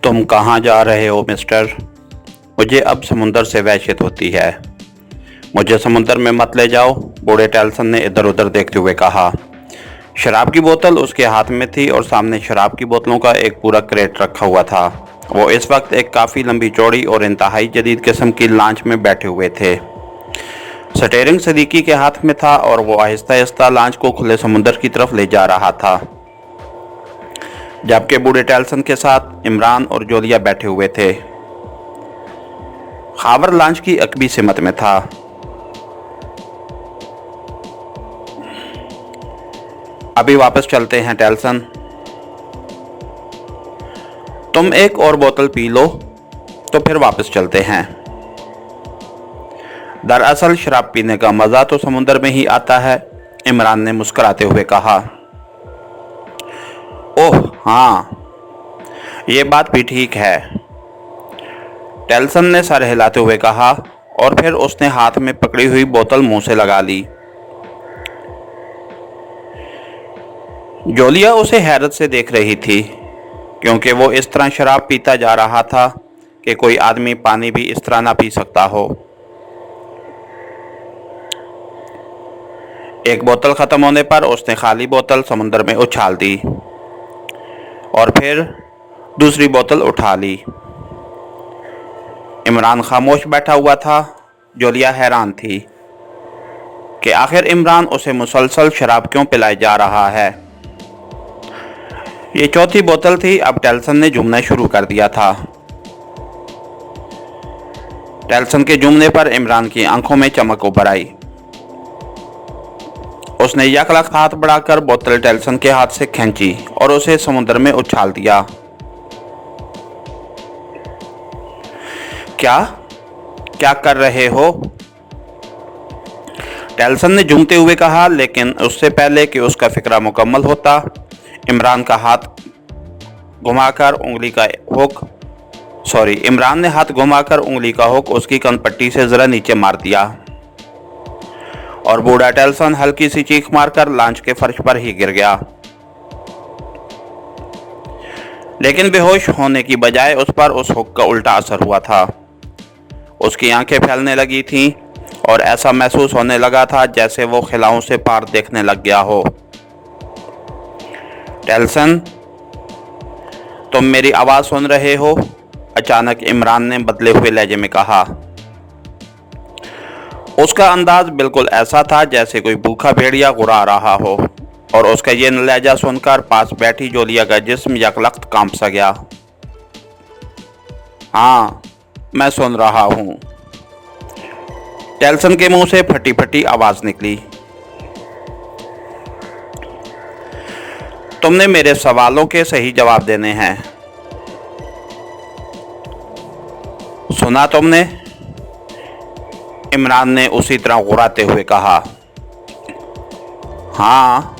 तुम कहाँ जा रहे हो मिस्टर? मुझे अब समुंदर से वहशत होती है। मुझे समुंदर में मत ले जाओ, बूढ़े टेल्सन ने इधर उधर देखते हुए कहा। शराब की बोतल उसके हाथ में थी और सामने शराब की बोतलों का एक पूरा क्रेट रखा हुआ था। वो इस वक्त एक काफ़ी लंबी चौड़ी और इंतहाई जदीद किस्म की लांच में बैठे हुए थे। स्टीयरिंग सदीकी के हाथ में था और वो आहिस्ता आहिस्ता लांच को खुले समुंदर की तरफ ले जा रहा था, जबकि बूढ़े टेल्सन के साथ इमरान और जोलिया बैठे हुए थे। खावर लांच की अकबी सिमत में था। अभी वापस चलते हैं टेल्सन, तुम एक और बोतल पी लो तो फिर वापस चलते हैं। दरअसल शराब पीने का मज़ा तो समुंदर में ही आता है, इमरान ने मुस्कुराते हुए कहा। ओह हाँ, ये बात भी ठीक है, टेल्सन ने सर हिलाते हुए कहा और फिर उसने हाथ में पकड़ी हुई बोतल मुंह से लगा ली। जोलिया उसे हैरत से देख रही थी, क्योंकि वो इस तरह शराब पीता जा रहा था कि कोई आदमी पानी भी इस तरह ना पी सकता हो। एक बोतल ख़त्म होने पर उसने खाली बोतल समुंदर में उछाल दी और फिर दूसरी बोतल उठा ली। इमरान खामोश बैठा हुआ था। जोलिया हैरान थी कि आखिर इमरान उसे मुसलसल शराब क्यों पिलाए जा रहा है। ये चौथी बोतल थी। अब टेल्सन ने झूमना शुरू कर दिया था। टेल्सन के झूमने पर इमरान की आंखों में चमक उभर आई। उसने यकलख हाथ बढ़ाकर बोतल टेल्सन के हाथ से खींची और उसे समुद्र में उछाल दिया। क्या क्या कर रहे हो? टेल्सन ने झूमते हुए कहा, लेकिन उससे पहले कि उसका फिक्रा मुकम्मल होता, इमरान ने हाथ घुमाकर उंगली का हुक उसकी कनपट्टी से जरा नीचे मार दिया और बूढ़ा टेल्सन हल्की सी चीख मारकर लांच के फर्श पर ही गिर गया। लेकिन बेहोश होने की बजाय उस पर उस हुक का उल्टा असर हुआ था। उसकी आंखें फैलने लगी थीं और ऐसा महसूस होने लगा था जैसे वो खिलाओं से पार देखने लग गया हो। टेल्सन, तुम मेरी आवाज़ सुन रहे हो? अचानक इमरान ने बदले हुए लहजे में कहा। उसका अंदाज बिल्कुल ऐसा था जैसे कोई भूखा भेड़िया गुर्रा रहा हो, और उसका ये लहजा सुनकर पास बैठी जोलिया का जिस्म यकलख्त कांप सा गया। हाँ, मैं सुन रहा हूँ, टेल्सन के मुंह से फटी फटी आवाज़ निकली। तुमने मेरे सवालों के सही जवाब देने हैं। सुना तुमने? इमरान ने उसी तरह गुर्राते हुए कहा। हाँ,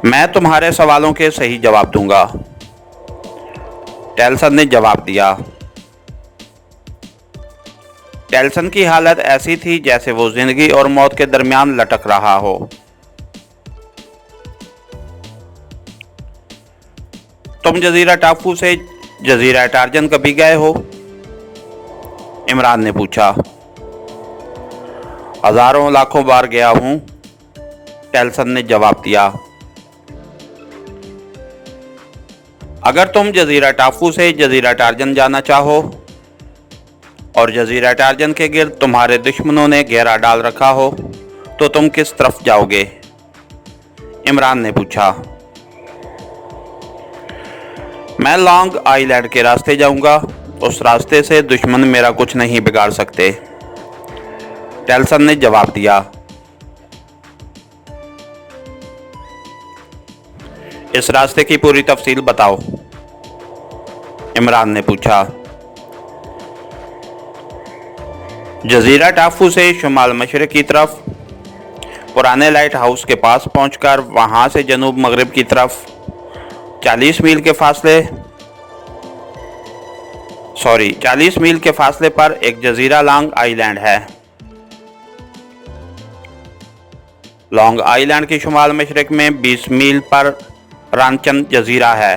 मैं तुम्हारे सवालों के सही जवाब दूंगा, टेल्सन ने जवाब दिया। टेल्सन की हालत ऐसी थी जैसे वो जिंदगी और मौत के दरमियान लटक रहा हो। तुम जजीरा टापू से जजीरा टार्जन कभी गए हो? इमरान ने पूछा। हजारों लाखों बार गया हूं, टेल्सन ने जवाब दिया। अगर तुम जजीरा टापू से जजीरा टार्जन जाना चाहो और जजीरा टार्जन के गिर्द तुम्हारे दुश्मनों ने घेरा डाल रखा हो, तो तुम किस तरफ जाओगे? इमरान ने पूछा। मैं लॉन्ग आइलैंड के रास्ते जाऊंगा, उस रास्ते से दुश्मन मेरा कुछ नहीं बिगाड़ सकते, टेल्सन ने जवाब दिया। इस रास्ते की पूरी तफसील बताओ, इमरान ने पूछा। जजीरा टापू से शुमाल मशरक की तरफ, पुराने लाइट हाउस के पास पहुंचकर वहां से जनूब मगरिब की तरफ 40 मील के फासले पर एक जजीरा लॉन्ग आइलैंड है। लॉन्ग आइलैंड के शुमाल मशरक में 20 मील पर रानचंद जजीरा है।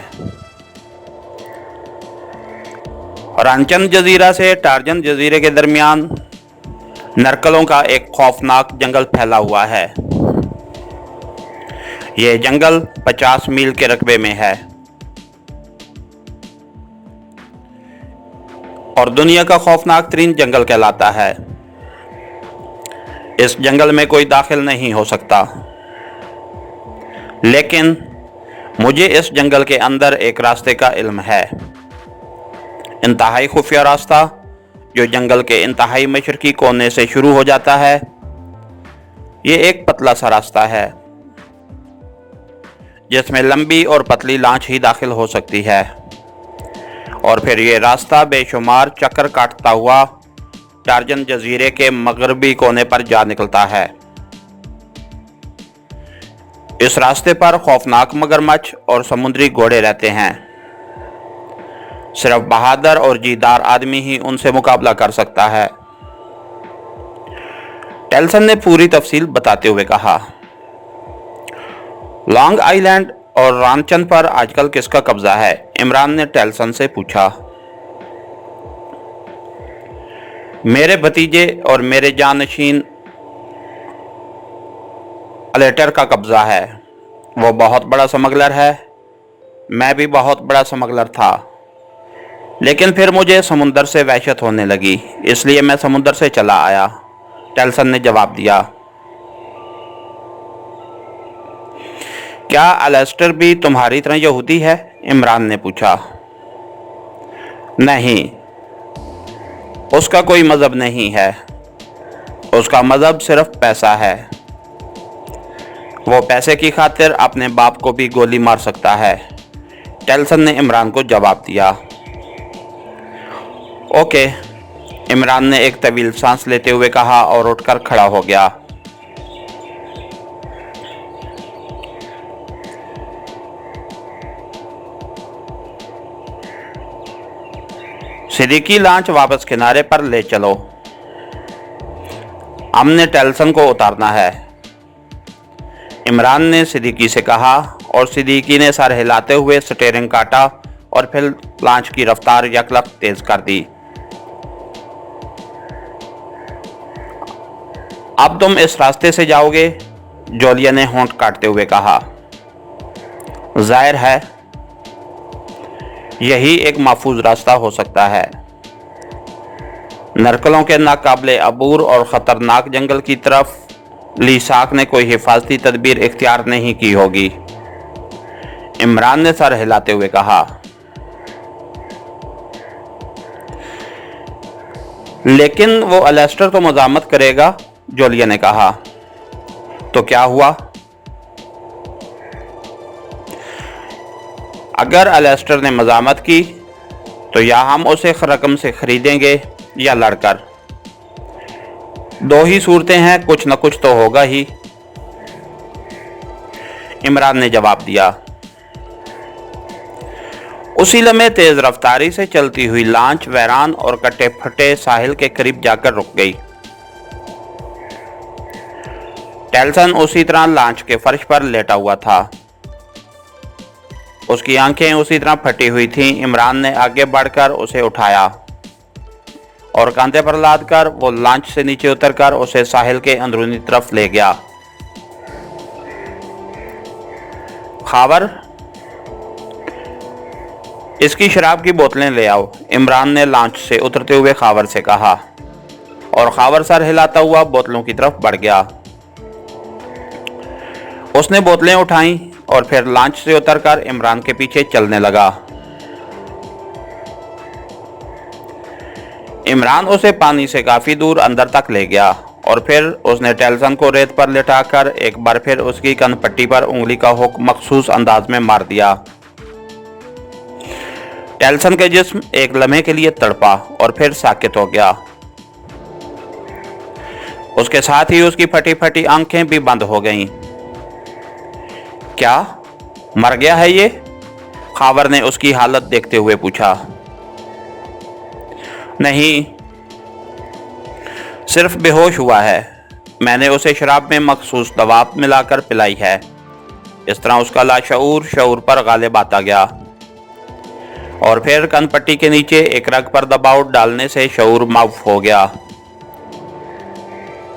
रांचन जजीरा से टार्जन जजीरे के दरमियान नरकलों का एक खौफनाक जंगल फैला हुआ है। यह जंगल 50 मील के रकबे में है और दुनिया का खौफनाक तरीन जंगल कहलाता है। इस जंगल में कोई दाखिल नहीं हो सकता, लेकिन मुझे इस जंगल के अंदर एक रास्ते का इल्म है। इंतहाई खुफिया रास्ता जो जंगल के इंतहाई मशरकी कोने से शुरू हो जाता है। ये एक पतला सा रास्ता है जिसमें लंबी और पतली लांच ही दाखिल हो सकती है, और फिर ये रास्ता बेशुमार चक्कर काटता हुआ टार्जन जजीरे के मगरबी कोने पर जा निकलता है। इस रास्ते पर खौफनाक मगरमच्छ और समुद्री घोड़े रहते हैं। सिर्फ बहादुर और जीदार आदमी ही उनसे मुकाबला कर सकता है। टेल्सन ने पूरी तफसील बताते हुए कहा, लॉन्ग आइलैंड और रांचन पर आजकल किसका कब्जा है? इमरान ने टेल्सन से पूछा। मेरे भतीजे और मेरे जानशीन अलेटर का कब्जा है। वो बहुत बड़ा स्मगलर है। मैं भी बहुत बड़ा स्मगलर था, लेकिन फिर मुझे समुंदर से वहशत होने लगी, इसलिए मैं समुंदर से चला आया, टेल्सन ने जवाब दिया। क्या अलेस्टर भी तुम्हारी तरह यहूदी है? इमरान ने पूछा। नहीं, उसका कोई मजहब नहीं है। उसका मजहब सिर्फ पैसा है। वो पैसे की खातिर अपने बाप को भी गोली मार सकता है, टेल्सन ने इमरान को जवाब दिया। ओके, इमरान ने एक तवील सांस लेते हुए कहा और उठकर खड़ा हो गया। सिद्दीकी लांच वापस किनारे पर ले चलो, हमने टेल्सन को उतारना है, इमरान ने सिद्दीकी से कहा, और सिद्दीकी ने सर हिलाते हुए स्टीयरिंग काटा और फिर लांच की रफ्तार यकलक तेज कर दी। अब तुम इस रास्ते से जाओगे? जोलिया ने होंठ काटते हुए कहा। जाहिर है यही एक महफूज रास्ता हो सकता है। नरकलों के नाकाबिले अबूर और ख़तरनाक जंगल की तरफ लीसाक ने कोई हिफाजती तदबीर इख्तियार नहीं की होगी, इमरान ने सर हिलाते हुए कहा। लेकिन वो अलेस्टर तो मज़ामत करेगा, जोलिया ने कहा। तो क्या हुआ? अगर अलेस्टर ने मज़ामत की तो या हम उसे रकम से खरीदेंगे या लड़कर। दो ही सूरतें हैं, कुछ न कुछ तो होगा ही, इमरान ने जवाब दिया। उसी लम्हे तेज रफ्तारी से चलती हुई लांच वैरान और कटे फटे साहिल के करीब जाकर रुक गई। टेल्सन उसी तरह लांच के फर्श पर लेटा हुआ था। उसकी आंखें उसी तरह फटी हुई थीं। इमरान ने आगे बढ़कर उसे उठाया और कंधे पर लादकर वो लांच से नीचे उतरकर उसे साहिल के अंदरूनी तरफ ले गया। खावर, इसकी शराब की बोतलें ले आओ, इमरान ने लांच से उतरते हुए खावर से कहा, और खावर सर हिलाता हुआ बोतलों की तरफ बढ़ गया। उसने बोतलें उठाईं और फिर लांच से उतरकर इमरान के पीछे चलने लगा। इमरान उसे पानी से काफी दूर अंदर तक ले गया और फिर उसने टेल्सन को रेत पर लिटाकर एक बार फिर उसकी कनपट्टी पर उंगली का हुक मखसूस अंदाज में मार दिया। टेल्सन के जिस्म एक लम्हे के लिए तड़पा और फिर साकित हो गया। उसके साथ ही उसकी फटी फटी आंखें भी बंद हो गईं। क्या मर गया है ये? खावर ने उसकी हालत देखते हुए पूछा। नहीं, सिर्फ बेहोश हुआ है। मैंने उसे शराब में मखसूस दवा मिलाकर पिलाई है। इस तरह उसका लाशऊर शऊर पर गालिब आता गया और फिर कनपट्टी के नीचे एक रग पर दबाव डालने से शऊर माफ हो गया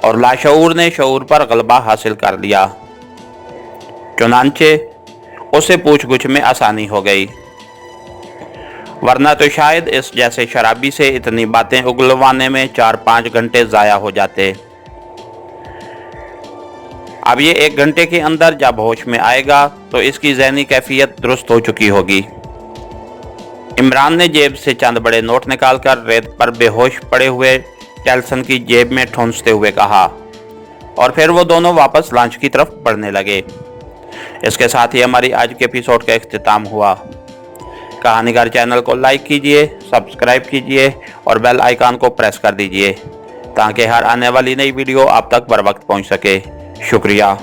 और लाशऊर ने शऊर पर गलबा हासिल कर लिया। चुनांचे उसे पूछगुछ में आसानी हो गई, वरना तो शायद इस जैसे शराबी से इतनी बातें उगलवाने में 4-5 घंटे ज़ाया हो जाते। अब ये 1 घंटे के अंदर जब होश में आएगा तो इसकी ज़हनी कैफियत दुरुस्त हो चुकी होगी। इमरान ने जेब से चंद बड़े नोट निकालकर रेत पर बेहोश पड़े हुए टेल्सन की जेब में ठूंसते हुए कहा और फिर वो दोनों वापस लंच की तरफ बढ़ने लगे। इसके साथ ही हमारी आज के एपिसोड का इख्तिताम हुआ। कहानीगर चैनल को लाइक कीजिए, सब्सक्राइब कीजिए और बेल आइकन को प्रेस कर दीजिए ताकि हर आने वाली नई वीडियो आप तक बर वक्त पहुँच सके। शुक्रिया।